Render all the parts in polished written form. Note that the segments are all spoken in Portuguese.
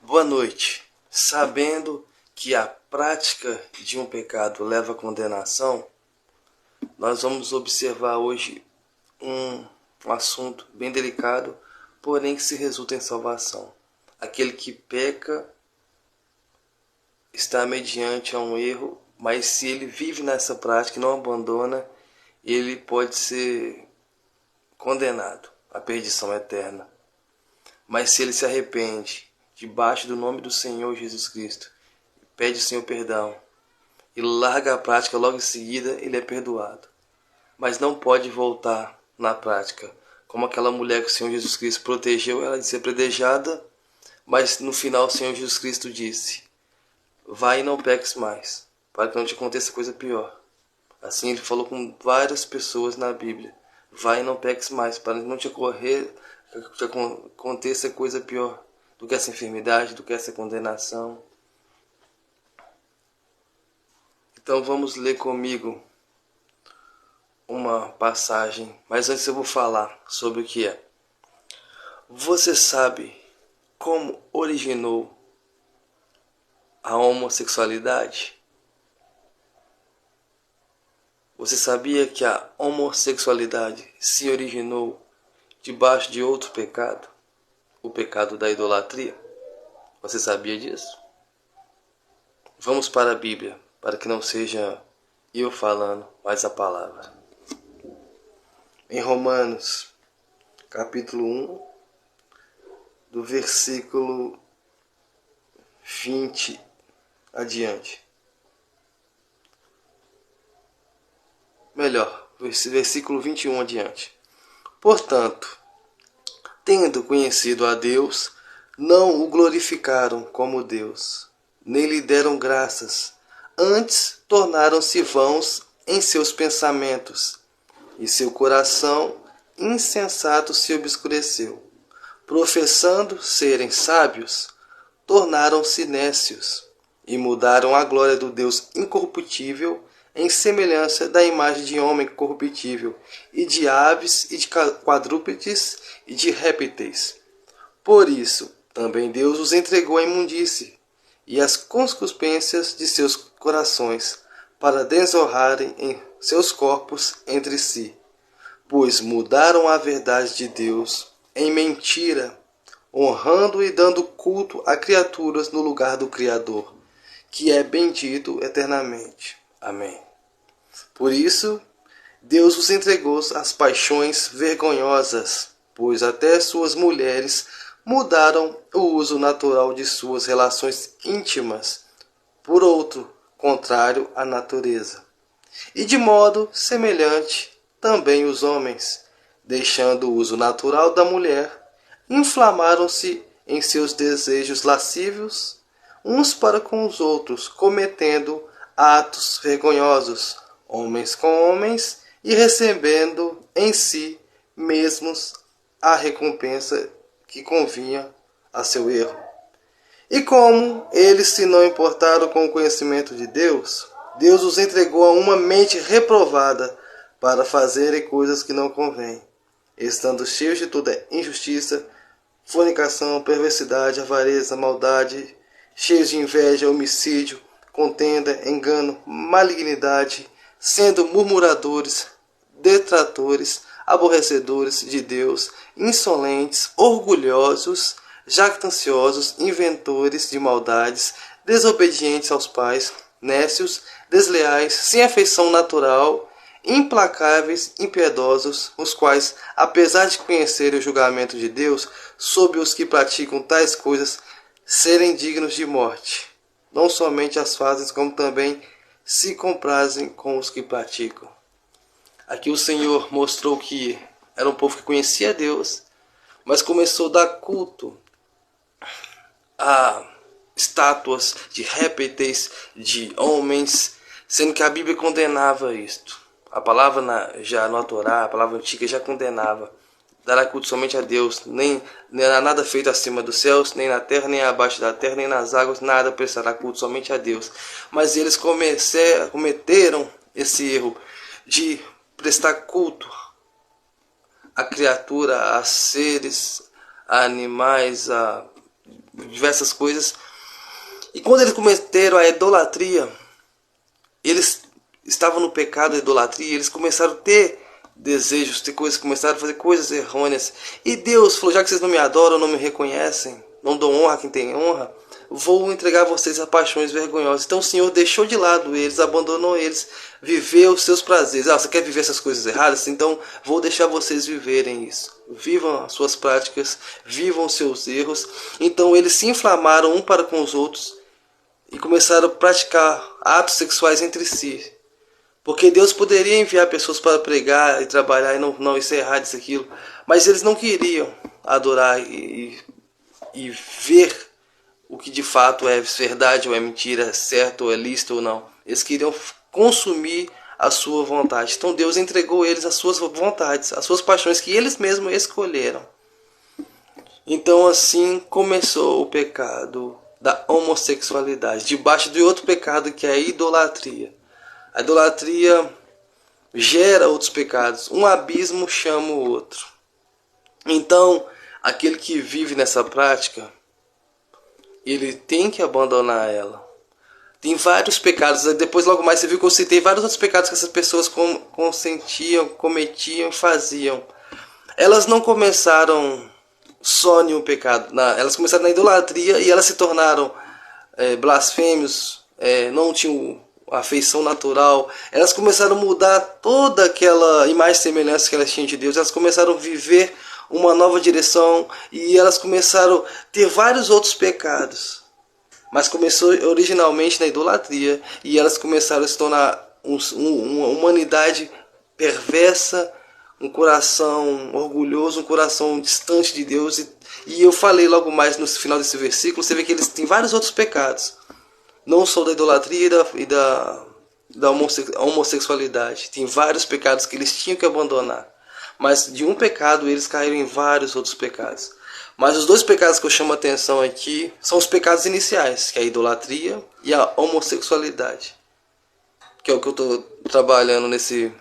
Boa noite. Sabendo que a prática de um pecado leva à condenação, nós vamos observar hoje um assunto bem delicado, porém que se resulta em salvação. Aquele que peca está mediante a um erro, mas se ele vive nessa prática e não abandona, ele pode ser condenado à perdição eterna. Mas se ele se arrepende debaixo do nome do Senhor Jesus Cristo, pede o Senhor perdão e larga a prática logo em seguida, ele é perdoado. Mas não pode voltar na prática, como aquela mulher que o Senhor Jesus Cristo protegeu ela de ser predejada, mas no final o Senhor Jesus Cristo disse: vai e não peques mais, para que não te aconteça coisa pior. Assim ele falou com várias pessoas na Bíblia: vai e não peques mais, para não te aconteça coisa pior do que essa enfermidade, do que essa condenação. Então vamos ler comigo uma passagem, mas antes eu vou falar sobre o que é. Você sabe como originou a homossexualidade? Você sabia que a homossexualidade se originou debaixo de outro pecado? O pecado da idolatria? Você sabia disso? Vamos para a Bíblia, para que não seja eu falando, mas a palavra. Em Romanos, capítulo 1, do versículo 20 adiante. Melhor, versículo 21 adiante. Portanto, tendo conhecido a Deus, não o glorificaram como Deus, nem lhe deram graças, antes tornaram-se vãos em seus pensamentos, e seu coração insensato se obscureceu. Professando serem sábios, tornaram-se nécios, e mudaram a glória do Deus incorruptível em semelhança da imagem de homem corruptível, e de aves, e de quadrúpedes, e de répteis. Por isso, também Deus os entregou à imundície, e às concupiscências de seus corações, para desonrarem em seus corpos entre si. Pois mudaram a verdade de Deus em mentira, honrando e dando culto a criaturas no lugar do Criador, que é bendito eternamente. Amém. Por isso, Deus os entregou às paixões vergonhosas, pois até suas mulheres mudaram o uso natural de suas relações íntimas por outro, contrário à natureza. E de modo semelhante, também os homens, deixando o uso natural da mulher, inflamaram-se em seus desejos lascivos, uns para com os outros, cometendo atos vergonhosos, homens com homens, e recebendo em si mesmos a recompensa que convinha a seu erro. E como eles se não importaram com o conhecimento de Deus, Deus os entregou a uma mente reprovada para fazerem coisas que não convêm, estando cheios de toda injustiça, fornicação, perversidade, avareza, maldade, cheios de inveja, homicídio, contenda, engano, malignidade, sendo murmuradores, detratores, aborrecedores de Deus, insolentes, orgulhosos, jactanciosos, inventores de maldades, desobedientes aos pais, nécios, desleais, sem afeição natural, implacáveis, impiedosos, os quais, apesar de conhecerem o julgamento de Deus sobre os que praticam tais coisas, serem dignos de morte, não somente as fazem, como também se comprazem com os que praticam. Aqui o Senhor mostrou que era um povo que conhecia Deus, mas começou a dar culto a estátuas de répteis, de homens, sendo que a Bíblia condenava isto. A palavra já no Torá, a palavra antiga já condenava. Dará culto somente a Deus, nem há nada feito acima dos céus, nem na terra, nem abaixo da terra, nem nas águas, nada prestará culto somente a Deus. Mas eles cometeram esse erro de prestar culto a criatura, a seres, a animais, a diversas coisas. E quando eles cometeram a idolatria, eles estavam no pecado da idolatria, eles começaram a ter desejos, ter coisas, começaram a fazer coisas errôneas. E Deus falou: já que vocês não me adoram, não me reconhecem, não dão honra a quem tem honra, vou entregar vocês a paixões vergonhosas. Então o Senhor deixou de lado eles, abandonou eles, viveu os seus prazeres. Você quer viver essas coisas erradas? Então vou deixar vocês viverem isso. Vivam as suas práticas, vivam os seus erros. Então eles se inflamaram um para com os outros e começaram a praticar atos sexuais entre si. Porque Deus poderia enviar pessoas para pregar e trabalhar e não isso é errado, isso aquilo. Mas eles não queriam adorar e ver o que de fato é verdade ou é mentira, é certo ou é lícito ou não. Eles queriam consumir a sua vontade. Então Deus entregou eles as suas vontades, as suas paixões que eles mesmos escolheram. Então assim começou o pecado da homossexualidade, debaixo de outro pecado que é a idolatria. A idolatria gera outros pecados, um abismo chama o outro. Então, aquele que vive nessa prática, ele tem que abandonar ela. Tem vários pecados, depois logo mais você viu que eu citei vários outros pecados que essas pessoas consentiam, cometiam, faziam. Elas não começaram só em um pecado, elas começaram na idolatria e elas se tornaram blasfêmios, não tinham afeição natural. Elas começaram a mudar toda aquela imagem e semelhança que elas tinham de Deus. Elas começaram a viver uma nova direção e elas começaram a ter vários outros pecados. Mas começou originalmente na idolatria e elas começaram a se tornar uma humanidade perversa, um coração orgulhoso, um coração distante de Deus. E eu falei logo mais no final desse versículo, você vê que eles têm vários outros pecados. Não só da idolatria e da homossexualidade. Tem vários pecados que eles tinham que abandonar. Mas de um pecado eles caíram em vários outros pecados. Mas os dois pecados que eu chamo a atenção aqui são os pecados iniciais, que é a idolatria e a homossexualidade. Que é o que eu estou trabalhando nesse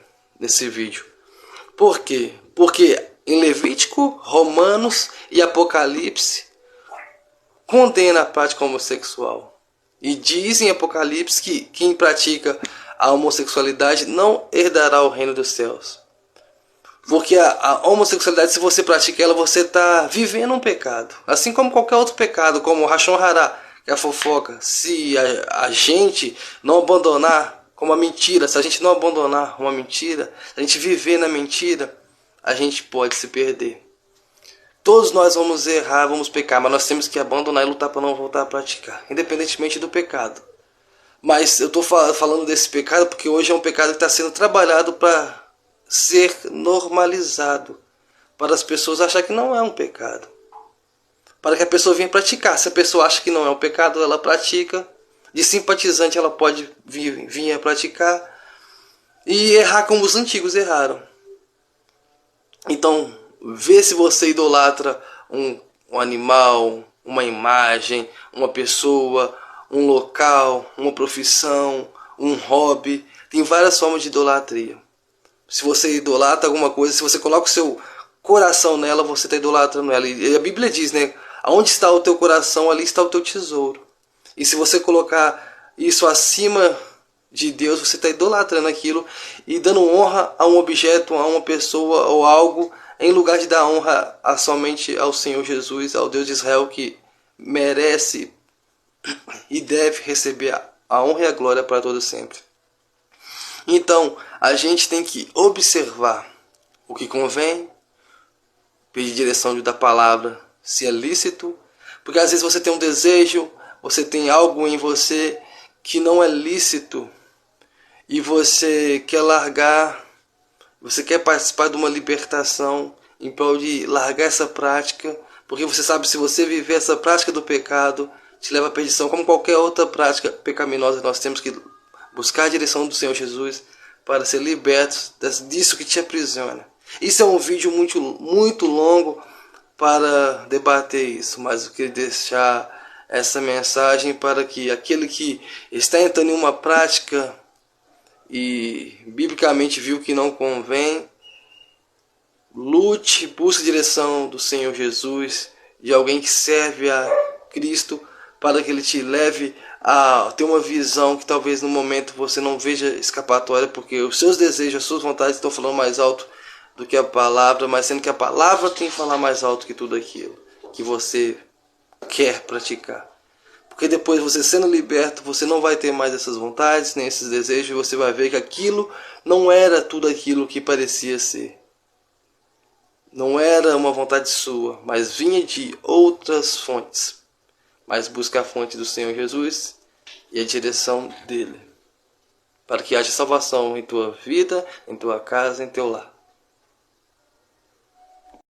vídeo. Por quê? Porque em Levítico, Romanos e Apocalipse condena a prática homossexual. E diz em Apocalipse que quem pratica a homossexualidade não herdará o reino dos céus. Porque a homossexualidade, se você pratica ela, você está vivendo um pecado. Assim como qualquer outro pecado, como o Rashon Hará, que é a fofoca. Se a gente não abandonar como a mentira, se a gente não abandonar uma mentira, se a gente viver na mentira, a gente pode se perder. Todos nós vamos errar, vamos pecar, mas nós temos que abandonar e lutar para não voltar a praticar, independentemente do pecado. Mas eu estou falando desse pecado porque hoje é um pecado que está sendo trabalhado para ser normalizado, para as pessoas acharem que não é um pecado, para que a pessoa venha praticar. Se a pessoa acha que não é um pecado, ela pratica. De simpatizante ela pode vir a praticar e errar como os antigos erraram. Então, vê se você idolatra um animal, uma imagem, uma pessoa, um local, uma profissão, um hobby. Tem várias formas de idolatria. Se você idolatra alguma coisa, se você coloca o seu coração nela, você está idolatrando ela. E a Bíblia diz, né? Aonde está o teu coração, ali está o teu tesouro. E se você colocar isso acima de Deus, você está idolatrando aquilo e dando honra a um objeto, a uma pessoa ou algo, em lugar de dar honra somente ao Senhor Jesus, ao Deus de Israel, que merece e deve receber a honra e a glória para todo sempre. Então, a gente tem que observar o que convém, pedir direção da palavra, se é lícito, porque às vezes você tem um desejo, você tem algo em você que não é lícito e você quer largar, você quer participar de uma libertação em prol de largar essa prática, porque você sabe, se você viver essa prática do pecado, te leva à perdição. Como qualquer outra prática pecaminosa, nós temos que buscar a direção do Senhor Jesus para ser libertos disso que te aprisiona. Isso é um vídeo muito longo para debater isso, mas eu queria deixar essa mensagem para que aquele que está entrando em uma prática e biblicamente viu que não convém, lute, busque a direção do Senhor Jesus, de alguém que serve a Cristo, para que Ele te leve a ter uma visão que talvez no momento você não veja escapatória, porque os seus desejos, as suas vontades estão falando mais alto do que a palavra, mas sendo que a palavra tem que falar mais alto que tudo aquilo que você quer praticar. Porque depois, você sendo liberto, você não vai ter mais essas vontades, nem esses desejos, e você vai ver que aquilo não era tudo aquilo que parecia ser. Não era uma vontade sua, mas vinha de outras fontes. Mas busca a fonte do Senhor Jesus e a direção dele, para que haja salvação em tua vida, em tua casa, em teu lar.